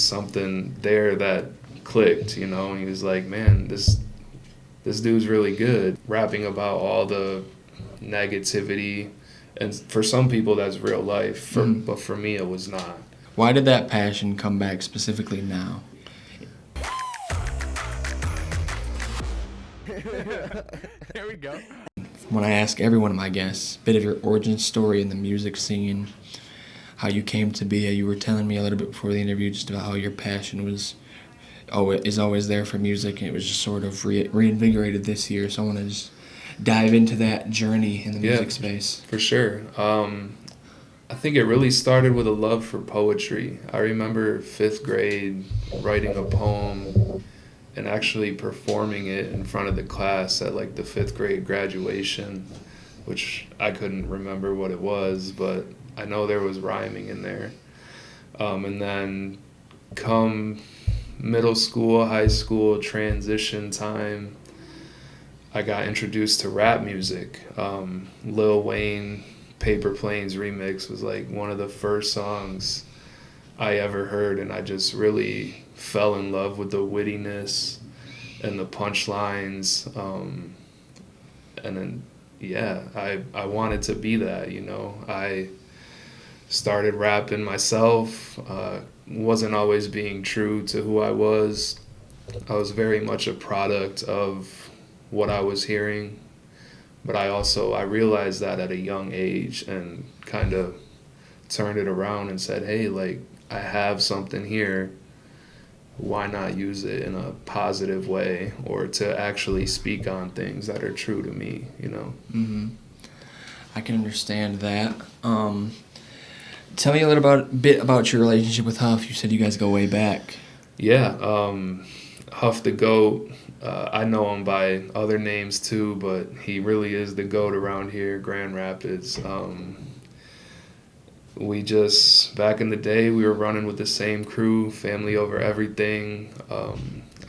just something there that clicked, you know, and he was like, man, this dude's really good, rapping about all the negativity, and for some people that's real life, but for me it was not. Why did that passion come back specifically now? There we go. When I ask every one of my guests, a bit of your origin story in the music scene, how you came to be. You were telling me a little bit before the interview just about how your passion is always there for music, and it was just sort of reinvigorated this year. So I want to just dive into that journey in the music space. For sure. I think it really started with a love for poetry. I remember 5th grade writing a poem and actually performing it in front of the class at like the 5th grade graduation, which I couldn't remember what it was, but I know there was rhyming in there. And then come middle school, high school, transition time, I got introduced to rap music. Lil Wayne, Paper Planes remix was like one of the first songs I ever heard, and I just really fell in love with the wittiness and the punchlines. And then, yeah, I wanted to be that, you know. I started rapping myself, wasn't always being true to who I was. I was very much a product of what I was hearing, but I realized that at a young age and kind of turned it around and said, hey, like, I have something here, why not use it in a positive way or to actually speak on things that are true to me, you know? Mm-hmm. I can understand that. Tell me a little bit about your relationship with Huff. You said you guys go way back. Yeah, Huff The Goat. I know him by other names too, but he really is the GOAT around here, Grand Rapids. We just, back in the day, we were running with the same crew, family over everything.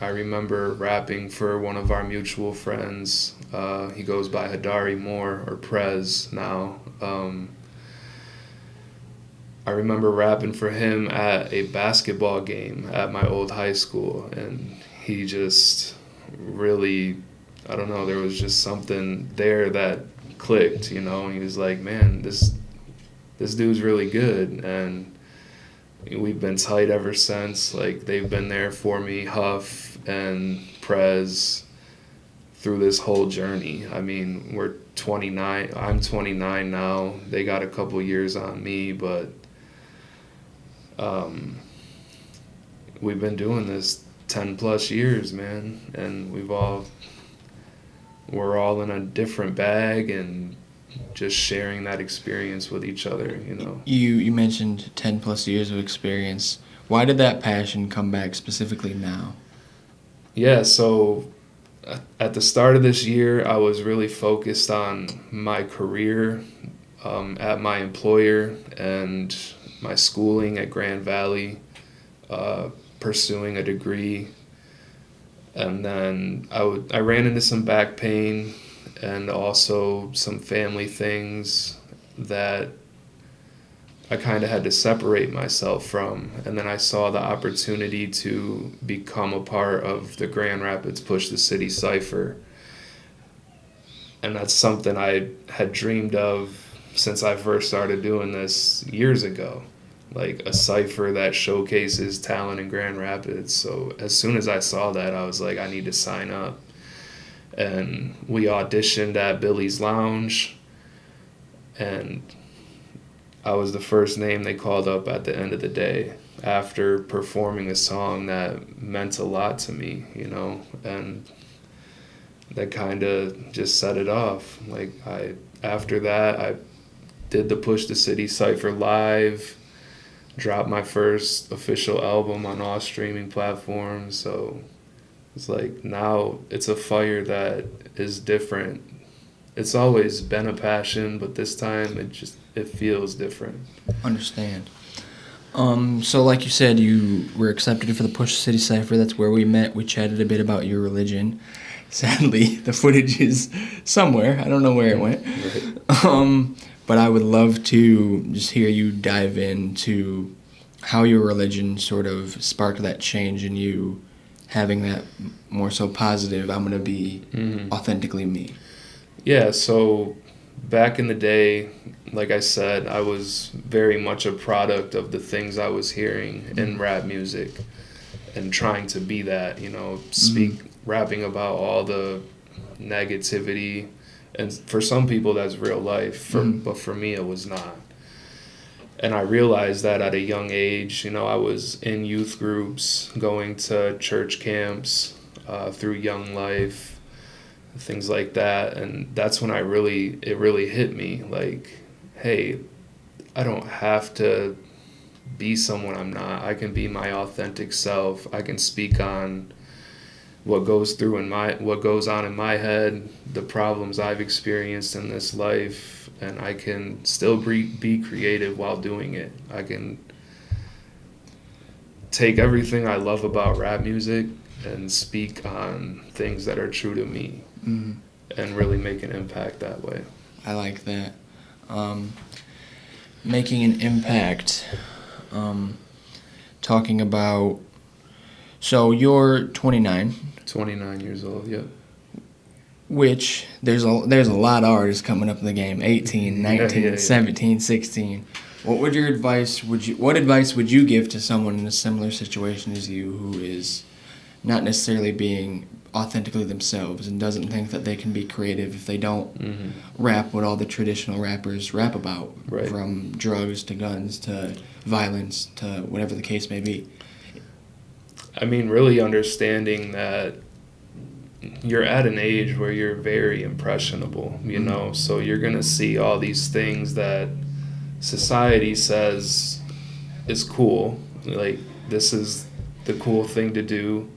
I remember rapping for one of our mutual friends. He goes by Hadari Moore, or Prez now. I remember rapping for him at a basketball game at my old high school, and he just really, I don't know, there was just something there that clicked, you know, and he was like, man, this dude's really good, and we've been tight ever since. Like, they've been there for me, Huff and Prez, through this whole journey. I mean, we're 29, I'm 29 now, they got a couple years on me, but we've been doing this 10 plus years, man, and we're all in a different bag and just sharing that experience with each other, you know. You mentioned 10 plus years of experience. Why did that passion come back specifically now? Yeah, so at the start of this year, I was really focused on my career at my employer and my schooling at Grand Valley, pursuing a degree. And then I ran into some back pain and also some family things that I kind of had to separate myself from. And then I saw the opportunity to become a part of the Grand Rapids Push the City Cypher. And that's something I had dreamed of since I first started doing this years ago. Like a cypher that showcases talent in Grand Rapids. So as soon as I saw that, I was like, I need to sign up. And we auditioned at Billy's Lounge, and I was the first name they called up at the end of the day after performing a song that meant a lot to me, you know, and that kind of just set it off. Like, after that, I did the Push the City Cypher live, dropped my first official album on all streaming platforms, so it's like now it's a fire that is different. It's always been a passion, but this time it feels different. Understand. So like you said, you were accepted for the Push City Cypher. That's where we met. We chatted a bit about your religion. Sadly, the footage is somewhere. I don't know where it went. Right. But I would love to just hear you dive into how your religion sort of sparked that change in you, having that more so positive, I'm going to be authentically me. Yeah, so back in the day, like I said, I was very much a product of the things I was hearing in rap music and trying to be that, rapping about all the negativity. And for some people, that's real life, but for me, it was not. And I realized that at a young age, I was in youth groups, going to church camps through Young Life, things like that. And that's when it really hit me, like, hey, I don't have to be someone I'm not. I can be my authentic self. I can speak on what goes on in my head, the problems I've experienced in this life, and I can still be creative while doing it. I can take everything I love about rap music and speak on things that are true to me and really make an impact that way. I like that. Making an impact. Talking about, so you're 29. 29 years old, yep. Which there's a lot of artists coming up in the game, 18, 19, 17, 16. What advice would you give to someone in a similar situation as you, who is not necessarily being authentically themselves and doesn't think that they can be creative if they don't rap what all the traditional rappers rap about, right, from drugs to guns to violence to whatever the case may be? I mean, really understanding that you're at an age where you're very impressionable, so you're going to see all these things that society says is cool, like this is the cool thing to do,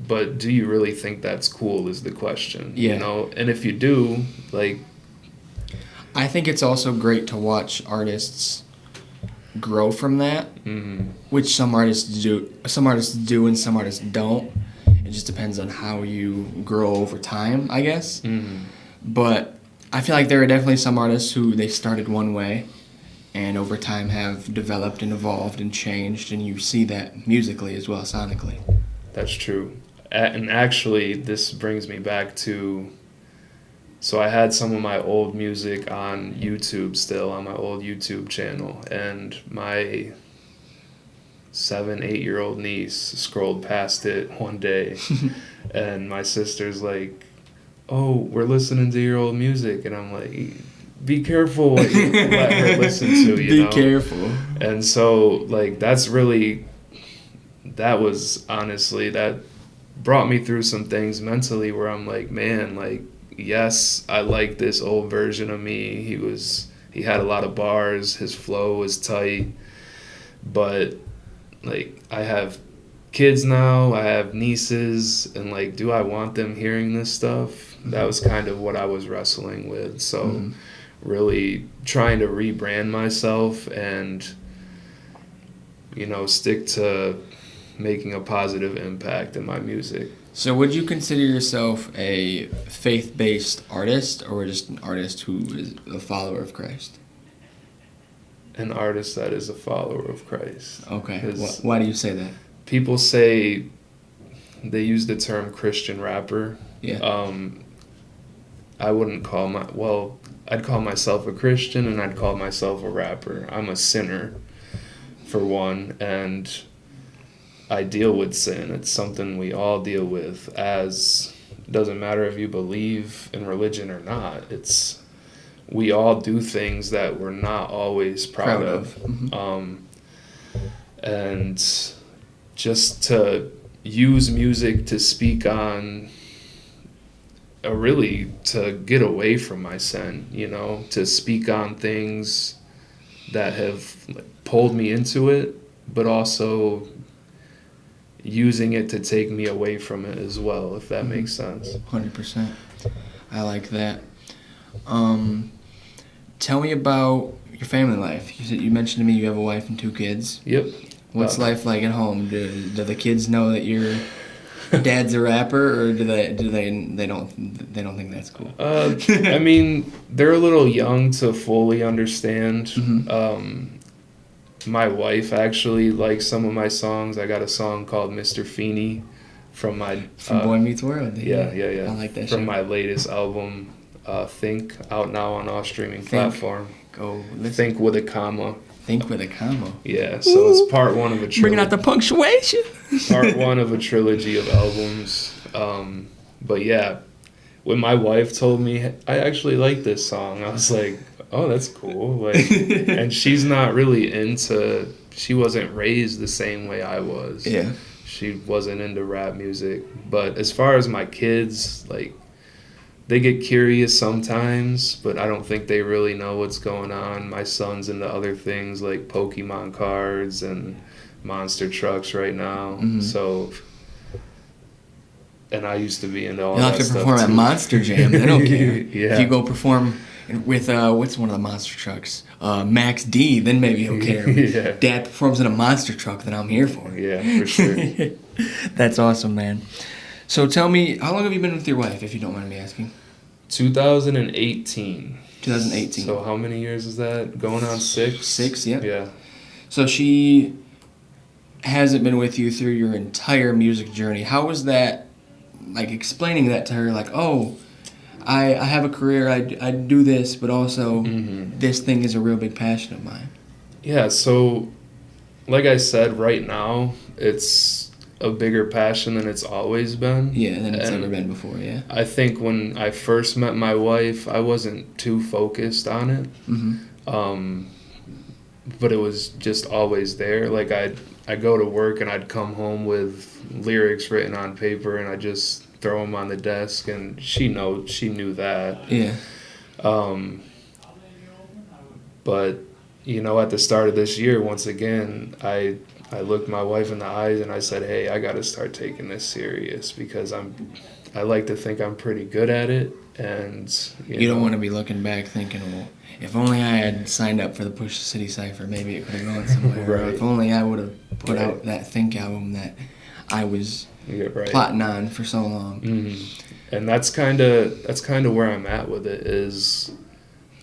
but do you really think that's cool is the question. And if you do, like, I think it's also great to watch artists grow from that, which some artists do and some artists don't. It just depends on how you grow over time, I guess. But I feel like there are definitely some artists who they started one way and over time have developed and evolved and changed, and you see that musically as well, sonically. That's true. And actually, this brings me back to, so I had some of my old music on YouTube still, on my old YouTube channel, and my 7-8-year-old niece scrolled past it one day, and my sister's like, oh, we're listening to your old music, and I'm like, be careful what you let her listen to, Be careful. And so, like, that brought me through some things mentally where I'm like, man, like, yes, I like this old version of me. He had a lot of bars, his flow was tight, but, like, I have kids now, I have nieces, and, like, do I want them hearing this stuff? That was kind of what I was wrestling with. So really trying to rebrand myself and, stick to making a positive impact in my music. So would you consider yourself a faith-based artist, or just an artist who is a follower of Christ? An artist that is a follower of Christ. Okay. Why do you say that? People say, they use the term Christian rapper. Yeah. I wouldn't I'd call myself a Christian and I'd call myself a rapper. I'm a sinner, for one, and I deal with sin. It's something we all deal with, it doesn't matter if you believe in religion or not. We all do things that we're not always proud of. And just to use music to speak on, to get away from my sin, to speak on things that have pulled me into it, but also using it to take me away from it as well, if that makes sense. 100%. I like that. Tell me about your family life. You mentioned to me you have a wife and 2 kids. Yep. What's life like at home? Do the kids know that you're Dad's a rapper, or they don't think that's cool? I mean, they're a little young to fully understand. Mm-hmm. My wife actually likes some of my songs. I got a song called Mr. Feeney from my Boy Meets World. yeah. I like that from show. my latest album, Think, out now on all streaming platform. Go listen. Think with a comma. Think with a comma. Yeah, so it's part one of a trilogy. Bringing out the punctuation. Part one of a trilogy of albums. But yeah, when my wife told me I actually like this song, I was like, oh, that's cool. Like, and she's not really into. She wasn't raised the same way I was. Yeah. She wasn't into rap music. But as far as my kids, like, they get curious sometimes, but I don't think they really know what's going on. My son's into other things like Pokemon cards and monster trucks right now. Mm-hmm. So, and I used to be into all You'll that have to stuff perform at too. Monster Jam. They don't care. Yeah. If you go perform with what's one of the monster trucks? Max D, then maybe he'll care. Yeah. Dad performs in a monster truck, then I'm here for it. Yeah, for sure. That's awesome, man. So tell me, how long have you been with your wife, if you don't mind me asking? 2018. 2018. So how many years is that? Going on 6? 6, yeah. Yeah. So she hasn't been with you through your entire music journey. How was that, like, explaining that to her, like, oh, I have a career, I do this, but also this thing is a real big passion of mine? Yeah, so like I said, right now it's a bigger passion than it's always been. Yeah, than it's ever been before, yeah. I think when I first met my wife, I wasn't too focused on it. Mm-hmm. But it was just always there. Like I'd go to work and I'd come home with lyrics written on paper and I'd just throw them on the desk, and she knew that. Yeah. But you know, at the start of this year, once again, I looked my wife in the eyes and I said, hey, I got to start taking this serious because I like to think I'm pretty good at it. And you don't want to be looking back thinking, well, if only I had signed up for the Push the City Cypher, maybe it could have gone somewhere. Right. Or if only I would have put out that Think album that I was plotting on for so long. Mm-hmm. And that's kind of where I'm at with it. Is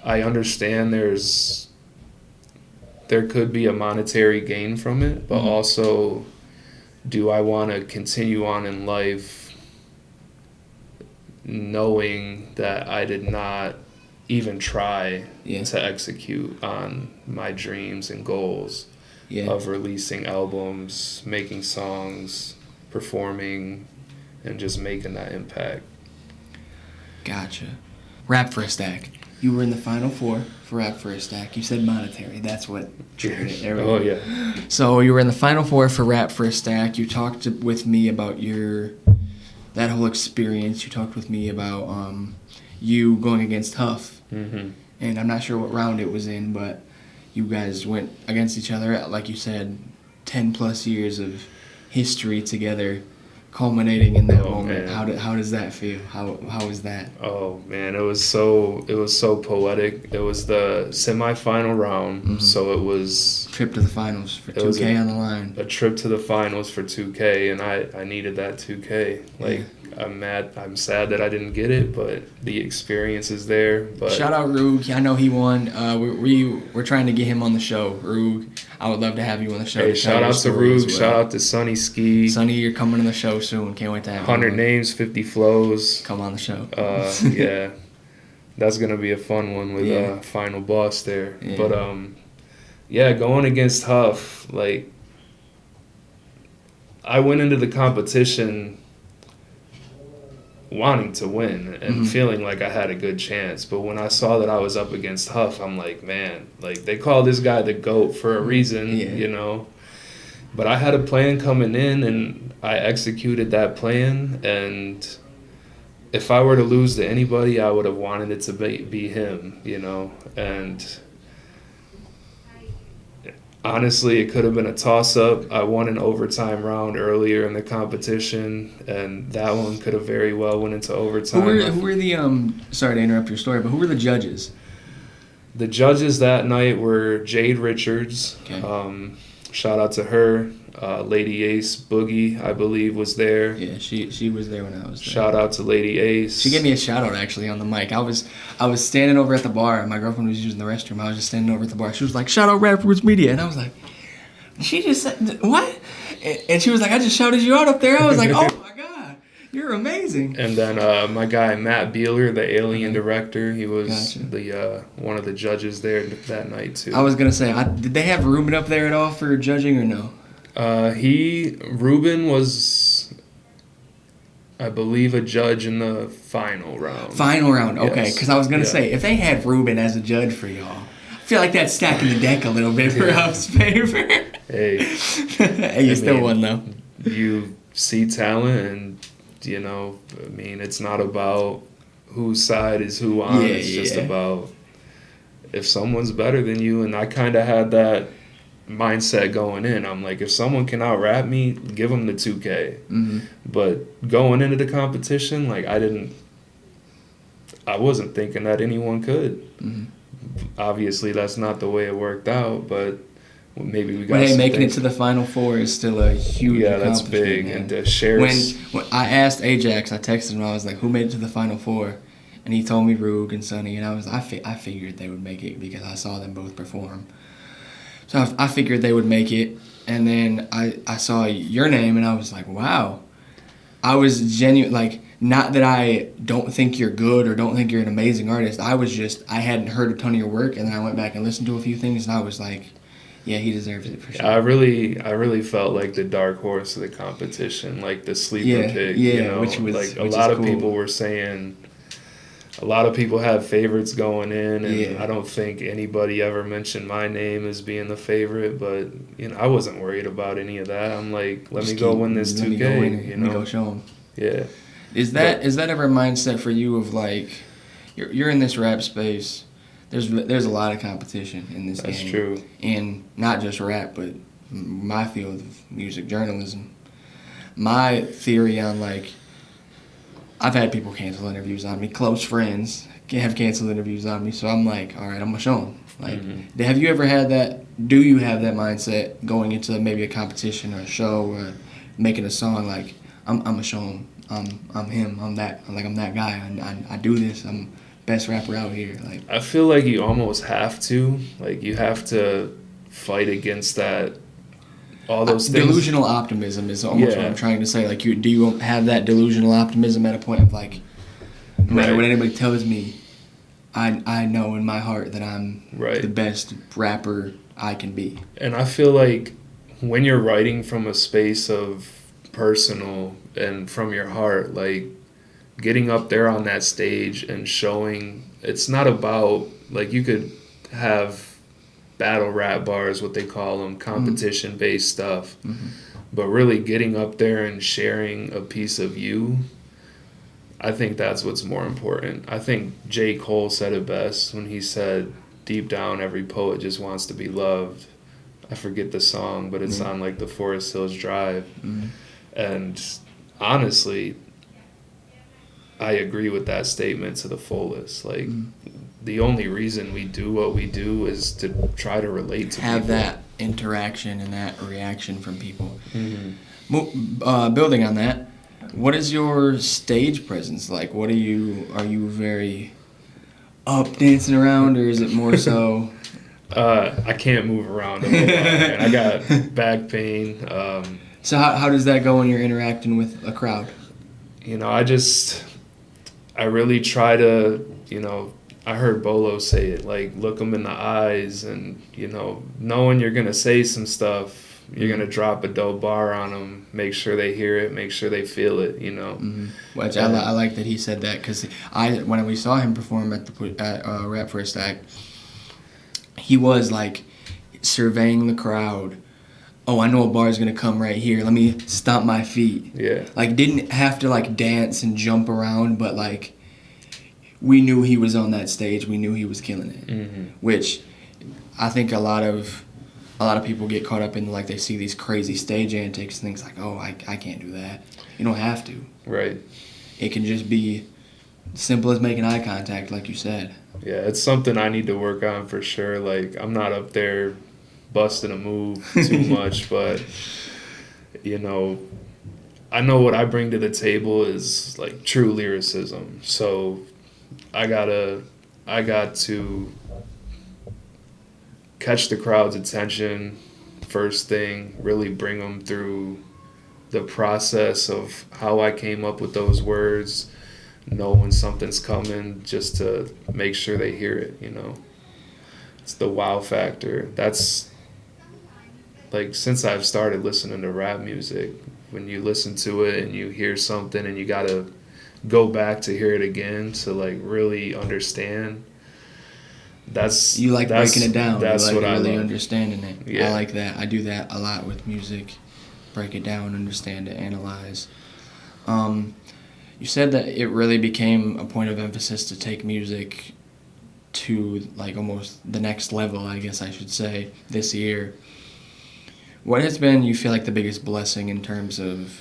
I understand there could be a monetary gain from it, but also, do I want to continue on in life knowing that I did not even try to execute on my dreams and goals of releasing albums, making songs, performing, and just making that impact? Gotcha. Rap for a Stack. You were in the Final Four for Rap for a Stack. You said monetary. That's what triggered it. Oh, yeah. So you were in the Final Four for Rap for a Stack. You talked with me about that whole experience. You talked with me about you going against Huff. Mm-hmm. And I'm not sure what round it was in, but you guys went against each other. Like you said, 10 plus years of history together, culminating in that moment. Man. How does that feel? How was that? Oh man, it was so poetic. It was the semifinal round, so it was Trip to the finals for 2K on the line. A trip to the finals for 2K, and I needed that 2K. Like, I'm sad that I didn't get it, but the experience is there. But shout out Rug. I know he won. We're trying to get him on the show. Rug, I would love to have you on the show. Hey, shout out to Rug. Well. Shout out to Sonny Ski. Sonny, you're coming on the show soon. Can't wait to have you. 100 names, 50 flows. Come on the show. Yeah, that's gonna be a fun one with Final Boss there. Yeah. But going against Huff, like, I went into the competition wanting to win and feeling like I had a good chance. But when I saw that I was up against Huff, I'm like, man, like, they call this guy the GOAT for a reason, you know. But I had a plan coming in, and I executed that plan. And if I were to lose to anybody, I would have wanted it to be him, you know. And honestly, it could have been a toss-up. I won an overtime round earlier in the competition, and that one could have very well went into overtime. Who were the sorry to interrupt your story, but who were the judges? The judges that night were Jade Richards, okay. Shout out to her. Lady Ace Boogie, I believe, was there. Yeah, she was there when I was there. Shout out to Lady Ace. She gave me a shout out actually on the mic. I was standing over at the bar and my girlfriend was using the restroom. I was just standing over at the bar. She was like, "Shout out Rap Roots Media," and I was like, "She just said what?" And she was like, "I just shouted you out up there." I was like, "Oh my god, you're amazing." And then my guy Matt Beeler, the Alien director, he was Gotcha. the one of the judges there that night too. I was gonna say, did they have Ruben up there at all for judging or no? Ruben was, I believe, a judge in the final round. Final round, okay. Yes. Because I was gonna Yeah. say, if they had Ruben as a judge for y'all, I feel like that's stacking the deck a little bit for Huff's favor. Hey, Hey, you still won though. You see talent, and I mean, it's not about whose side is who on. Yeah, It's just yeah. about if someone's better than you. And I kind of had that mindset going in. I'm like, if someone can out rap me, give them the 2K. Mm-hmm. But going into the competition, like I wasn't thinking that anyone could. Mm-hmm. Obviously, that's not the way it worked out, but maybe we got. But hey, some making things. it to the Final Four is still a huge Yeah, that's accomplishment, big. man. And to share. When I asked Ajax, I texted him, I was like, "Who made it to the Final Four?" And he told me Roog and Sonny, and I figured they would make it because I saw them both perform. So I figured they would make it, and then I saw your name, and I was like, wow. I was genuine, like, not that I don't think you're good or don't think you're an amazing artist. I hadn't heard a ton of your work, and then I went back and listened to a few things, and I was like, yeah, he deserves it for sure. I really felt like the dark horse of the competition, like the sleeper pick. which like a is lot of cool. people were saying. A lot of people have favorites going in, and Yeah. I don't think anybody ever mentioned my name as being the favorite. But I wasn't worried about any of that. I'm like, let me go win this 2K. Let me go show him. Yeah. Is that ever a mindset for you of like, you're in this rap space? There's a lot of competition in this game. That's true. And not just rap, but my field of music journalism. My theory on like, I've had people cancel interviews on me. Close friends have canceled interviews on me. So I'm like, all right, I'm gonna show them. Like, Have you ever had that? Do you have that mindset going into maybe a competition or a show or making a song? Like, I'm gonna show them. I'm him. I'm that. I'm that guy. I do this. I'm best rapper out here. Like, I feel like you almost have to. Like, you have to fight against that. All those things. Delusional optimism is almost what Yeah. I'm trying to say. Like, do you have that delusional optimism at a point of like, no matter what anybody tells me, I know in my heart that I'm the best rapper I can be. And I feel like when you're writing from a space of personal and from your heart, like getting up there on that stage and showing, it's not about, like, you could have battle rap bars, what they call them, competition based stuff, but really getting up there and sharing a piece of you, I think that's what's more important. I think J. Cole said it best when he said, deep down every poet just wants to be loved. I forget the song, but it's on like the Forest Hills Drive. And honestly, I agree with that statement to the fullest. Like, the only reason we do what we do is to try to relate to Have people. that interaction and that reaction from people. Building on that, what is your stage presence like? Are you very up dancing around, or is it more so? I can't move around a whole lot, man. I got back pain. So how does that go when you're interacting with a crowd? I really try to, I heard Bolo say it, like, look them in the eyes and, knowing you're going to say some stuff, you're going to drop a dope bar on them, make sure they hear it, make sure they feel it, Which I like that he said that, because when we saw him perform at Rap for a Stack, he was like surveying the crowd. Oh, I know a bar is going to come right here. Let me stomp my feet. Yeah. Like, didn't have to like dance and jump around, but like, we knew he was on that stage. We knew he was killing it. Which I think a lot of people get caught up in, like, they see these crazy stage antics and things like, oh, I can't do that. You don't have to. Right. It can just be simple as making eye contact, like you said. Yeah, it's something I need to work on for sure. Like, I'm not up there busting a move too much, but you know, I know what I bring to the table is like true lyricism. So I got to catch the crowd's attention first thing, really bring them through the process of how I came up with those words, know when something's coming just to make sure they hear it, you know. It's the wow factor. That's like since I've started listening to rap music, when you listen to it and you hear something and you gotta go back to hear it again to like really understand. You like breaking it down. That's you like what really I love. understanding it. Yeah. I like that. I do that a lot with music. Break it down, understand it, analyze. You said that it really became a point of emphasis to take music to like almost the next level, I guess I should say, this year. What has been, you feel like, the biggest blessing in terms of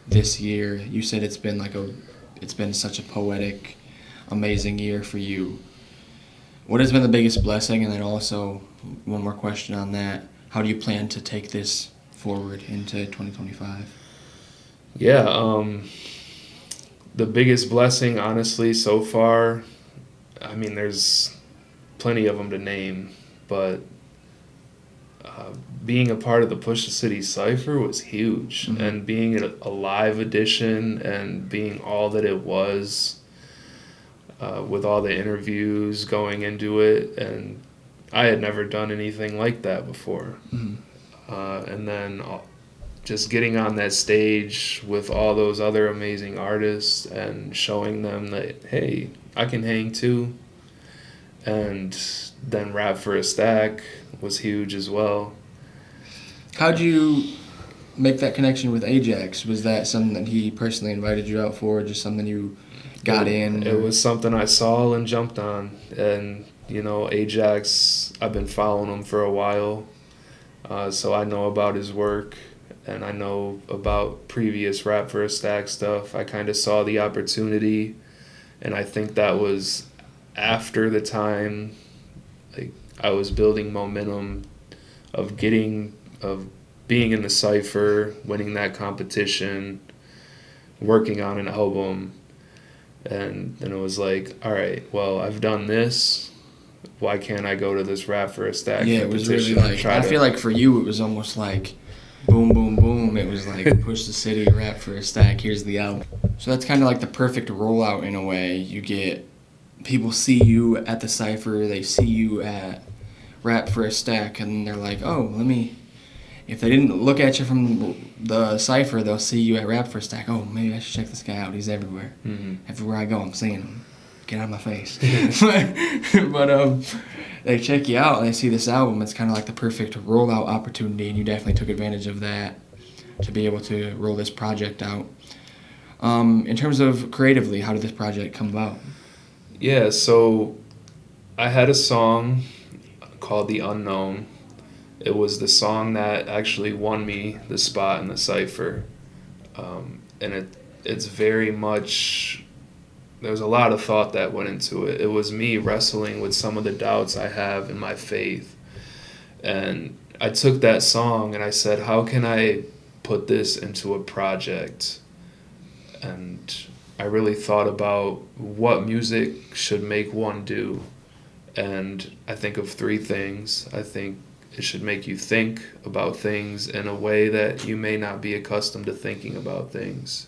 this year? You said it's been such a poetic, amazing year for you. What has been the biggest blessing? And then also, one more question on that. How do you plan to take this forward into 2025? Yeah, the biggest blessing, honestly, so far, I mean, there's plenty of them to name, but being a part of the Push the City Cypher was huge. Mm-hmm. And being a live edition and being all that it was, with all the interviews going into it, and I had never done anything like that before. Mm-hmm. And then just getting on that stage with all those other amazing artists and showing them that, hey, I can hang too. And then Rap for a Stack was huge as well. How'd you make that connection with Ajax? Was that something that he personally invited you out for, or just something you got in? It was something I saw and jumped on. And, you know, Ajax, I've been following him for a while. So I know about his work, and I know about previous Rap for a Stack stuff. I kind of saw the opportunity, and I think that was after the time like I was building momentum of being in the Cypher, winning that competition, working on an album, and then it was like, all right, well, I've done this. Why can't I go to this Rap for a Stack competition? Yeah, it was really like, I feel like for you it was almost like boom, boom, boom. It was like Push the City, Rap for a Stack, here's the album. So that's kind of like the perfect rollout in a way. You get people see you at the Cypher, they see you at Rap for a Stack, and they're like, oh, if they didn't look at you from the Cypher, they'll see you at Rap for a Stack. Oh, maybe I should check this guy out. He's everywhere. Mm-hmm. Everywhere I go, I'm seeing him. Get out of my face. but they check you out and they see this album. It's kind of like the perfect rollout opportunity, and you definitely took advantage of that to be able to roll this project out. In terms of creatively, how did this project come about? Yeah, so I had a song called The Unknown. It was the song that actually won me the spot in the Cypher. And it's very much, there's a lot of thought that went into it. It was me wrestling with some of the doubts I have in my faith. And I took that song and I said, how can I put this into a project? And I really thought about what music should make one do. And I think of three things. I think it should make you think about things in a way that you may not be accustomed to thinking about things.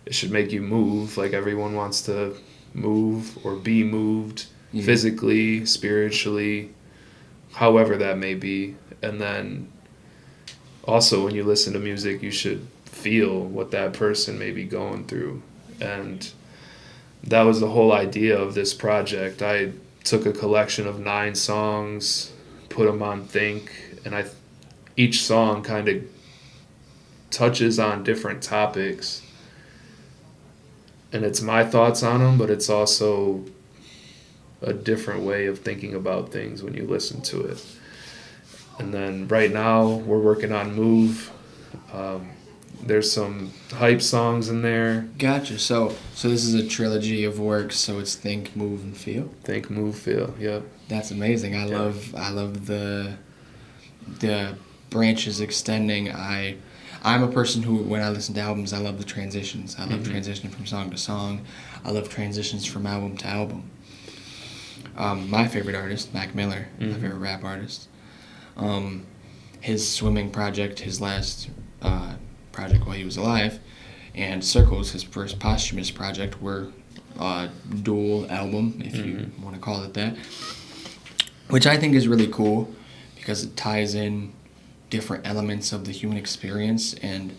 It should make you move, like everyone wants to move or be moved, physically, spiritually, however that may be. And then also when you listen to music, you should feel what that person may be going through. And that was the whole idea of this project. I took a collection of 9 songs, put them on Think, and each song kind of touches on different topics. And it's my thoughts on them, but it's also a different way of thinking about things when you listen to it. And then right now we're working on Move. There's some hype songs in there. Gotcha. So this is a trilogy of works. So it's Think, Move, and Feel. Think, Move, Feel. Yep. That's amazing. I love the branches extending. I'm a person who, when I listen to albums, I love the transitions. I love transitioning from song to song. I love transitions from album to album. My favorite artist, Mac Miller, my favorite rap artist. His swimming project, his last project while he was alive, and Circles, his first posthumous project, were dual album, if you want to call it that, which I think is really cool because it ties in different elements of the human experience, and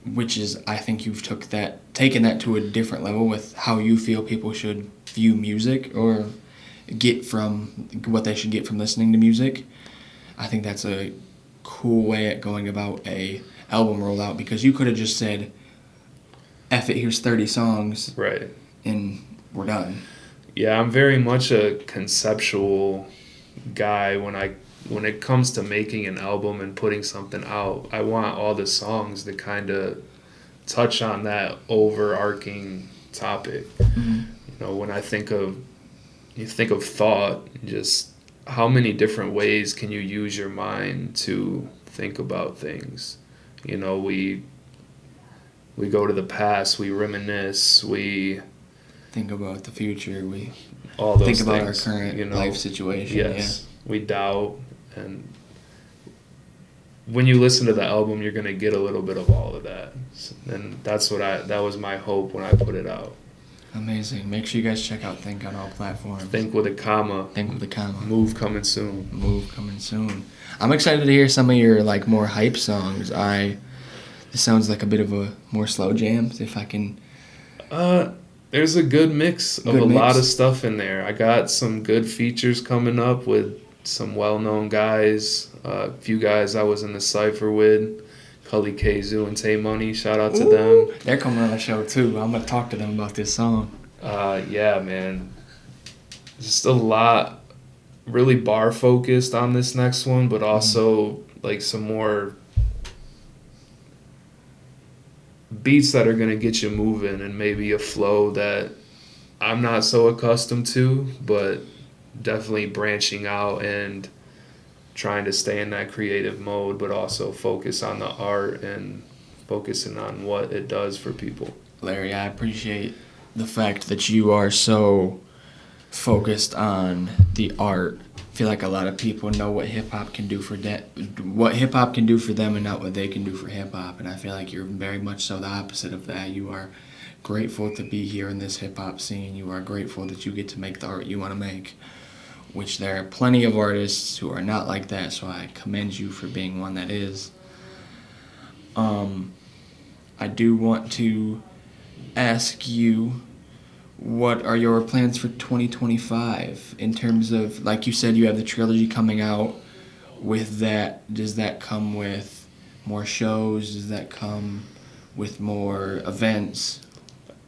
which is, I think you've taken that to a different level with how you feel people should view music or get from what they should get from listening to music. I think that's a cool way at going about a album rollout, because you could have just said, F it, here's 30 songs, Right. and we're done. Yeah, I'm very much a conceptual guy when it comes to making an album and putting something out. I want all the songs to kind of touch on that overarching topic. You know, when you think of thought, just how many different ways can you use your mind to think about things? You know, we go to the past, we reminisce, we Think about the future, we all those think about things, our current you know, life situation. Yes, we doubt, and when you listen to the album, you're gonna get a little bit of all of that, and that was my hope when I put it out. Amazing. Make sure you guys check out Think on all platforms. Think with a comma. Think with a comma. Move coming soon. Move coming soon. I'm excited to hear some of your more hype songs. This sounds like a bit of a more slow jam, if I can. There's a good mix of lot of stuff in there. I got some good features coming up with some well-known guys. A few guys I was in the cypher with, Cully Kzu and Tay Money. Shout out to them. They're coming on the show too. I'm gonna talk to them about this song. Yeah, man. Just a lot, really bar focused on this next one, but also some more beats that are gonna get you moving, and maybe a flow that I'm not so accustomed to, but definitely branching out and trying to stay in that creative mode, but also focus on the art and focusing on what it does for people. Larry, I appreciate the fact that you are so focused on the art. I feel like a lot of people know what hip hop can do for them, and not what they can do for hip hop. And I feel like you're very much so the opposite of that. You are grateful to be here in this hip hop scene. You are grateful that you get to make the art you want to make, which there are plenty of artists who are not like that. So I commend you for being one that is. I do want to ask you, what are your plans for 2025 in terms of, like you said, you have the trilogy coming out. With that, does that come with more shows? Does that come with more events?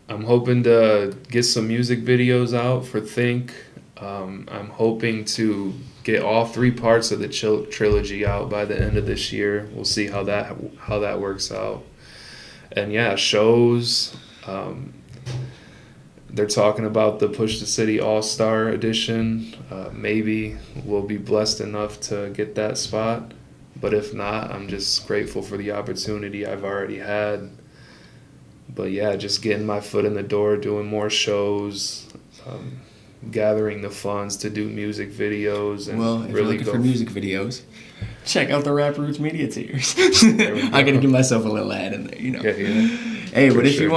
I'm hoping to get some music videos out for Think. I'm hoping to get all 3 parts of the trilogy out by the end of this year. We'll see how that works out. And yeah, shows. They're talking about the Push the City All-Star edition. Maybe we'll be blessed enough to get that spot. But if not, I'm just grateful for the opportunity I've already had. But yeah, just getting my foot in the door, doing more shows, gathering the funds to do music videos. And well, if really you're looking for music videos, check out the Rap Roots Media Tiers. I gotta give myself a little ad in there, you know. Yeah. Hey, but if you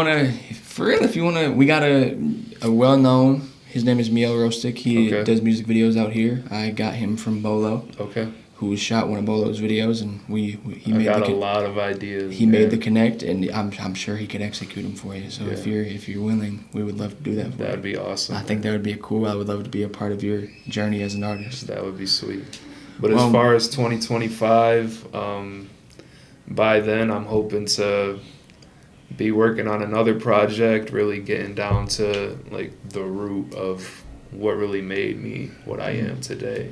wanna, we got a well-known. His name is Miel Rostic. He does music videos out here. I got him from Bolo. Okay. Who shot one of Bolo's videos, and he made a lot of ideas. He made the connect, and I'm sure he could execute them for you. So if you're willing, we would love to do that for you. That'd be awesome. I think that would be cool. I would love to be a part of your journey as an artist. That would be sweet. But as far as 2025, by then I'm hoping to be working on another project, really getting down to the root of what really made me what I am today.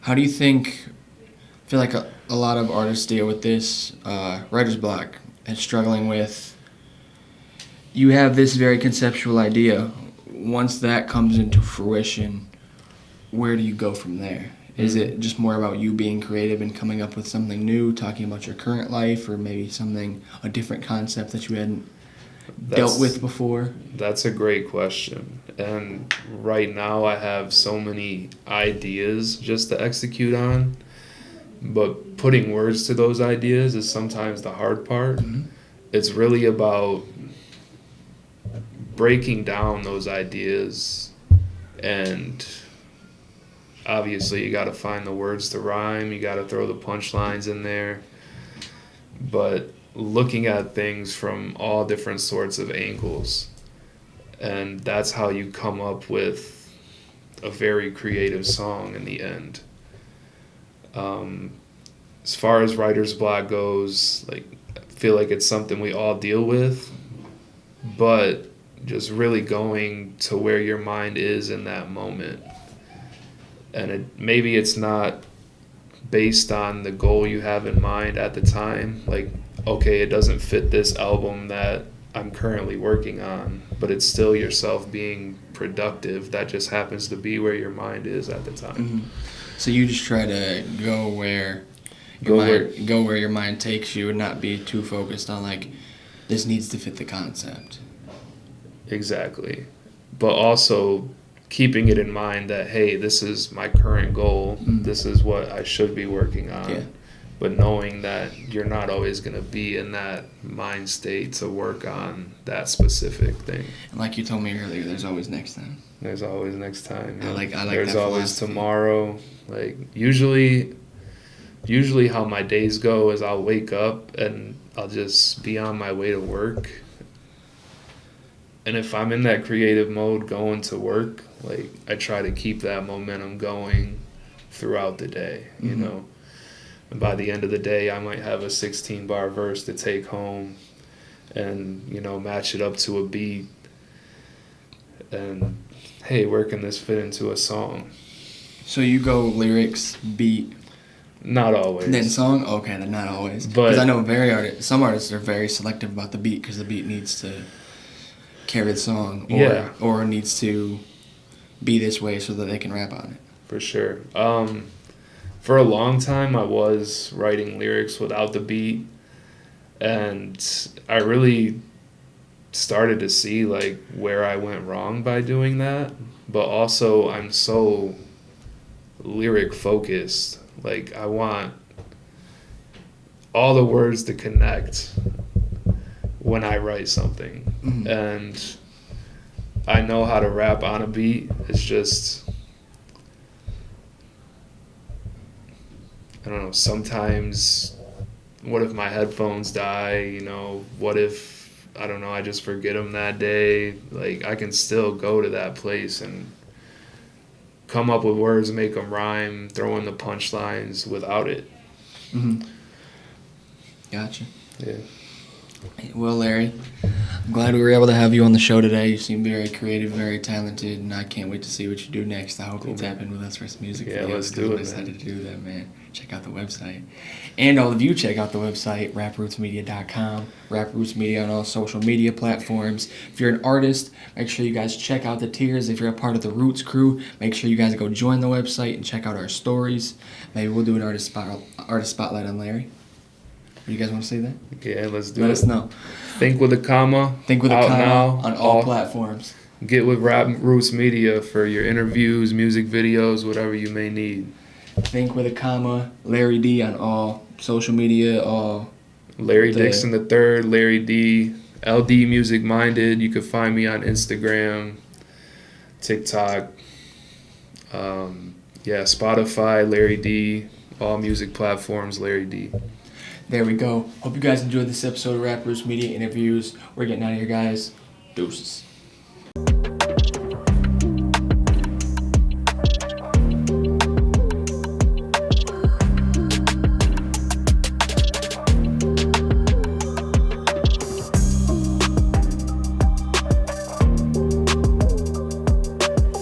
How do you think, I feel like a lot of artists deal with this, writer's block, and struggling with, you have this very conceptual idea. Once that comes into fruition, where do you go from there? Is it just more about you being creative and coming up with something new, talking about your current life, or maybe a different concept that you hadn't dealt with before? That's a great question. And right now I have so many ideas just to execute on, but putting words to those ideas is sometimes the hard part. Mm-hmm. It's really about breaking down those ideas, and obviously you got to find the words to rhyme, you got to throw the punchlines in there, but looking at things from all different sorts of angles, and that's how you come up with a very creative song in the end. As far as writer's block goes, like, I feel like it's something we all deal with, but just really going to where your mind is in that moment. And maybe it's not based on the goal you have in mind at the time. Like, okay, it doesn't fit this album that I'm currently working on, but it's still yourself being productive. That just happens to be where your mind is at the time. Mm-hmm. So you just try to go where your mind takes you and not be too focused on, like, this needs to fit the concept. Exactly. But also keeping it in mind that, hey, this is my current goal. Mm-hmm. This is what I should be working on. Yeah. But knowing that you're not always going to be in that mind state to work on that specific thing. And like you told me earlier, there's always next time. There's always next time. I like There's that always philosophy. tomorrow. Like, usually how my days go is I'll wake up and I'll just be on my way to work. And if I'm in that creative mode going to work, like, I try to keep that momentum going throughout the day, you Mm-hmm. know. And by the end of the day, I might have a 16-bar verse to take home and, you know, match it up to a beat. And, hey, where can this fit into a song? So you go lyrics, beat, Not always. then song? Okay, then not always. But- Because I know some artists are very selective about the beat because the beat needs to carry the song or needs to be this way so that they can rap on it. For sure. For a long time, I was writing lyrics without the beat, and I really started to see, like, where I went wrong by doing that. But also, I'm so lyric focused. Like, I want all the words to connect when I write something. Mm-hmm. And I know how to rap on a beat. It's just, I don't know, sometimes, what if my headphones die, you know, what if, I don't know, I just forget them that day. Like, I can still go to that place and come up with words, make them rhyme, throw in the punchlines without it. Mm-hmm. Gotcha. Yeah. Well, Larry, I'm glad we were able to have you on the show today. You seem very creative, very talented, and I can't wait to see what you do next. I hope you tap in with us for some music Yeah, videos. let's do it, I'm excited to do that, man. Check out the website. And all of you, check out the website, raprootsmedia.com. Raproots Media on all social media platforms. If you're an artist, make sure you guys check out the tiers. If you're a part of the Roots crew, make sure you guys go join the website and check out our stories. Maybe we'll do an artist spotlight on Larry. You guys want to say that? Yeah, let's do Let it. us know. Think with a comma. Think with a Out comma now, on all platforms. Get with Rap Roots Media for your interviews, music videos, whatever you may need. Think with a comma. Larry D on all social media. All Larry Dixon the Third, Larry D, LD Music Minded. You can find me on Instagram, TikTok, Spotify, Larry D, all music platforms, Larry D. there we go. Hope you guys enjoyed this episode of Rappers Media Interviews. We're getting out of here, guys. Deuces.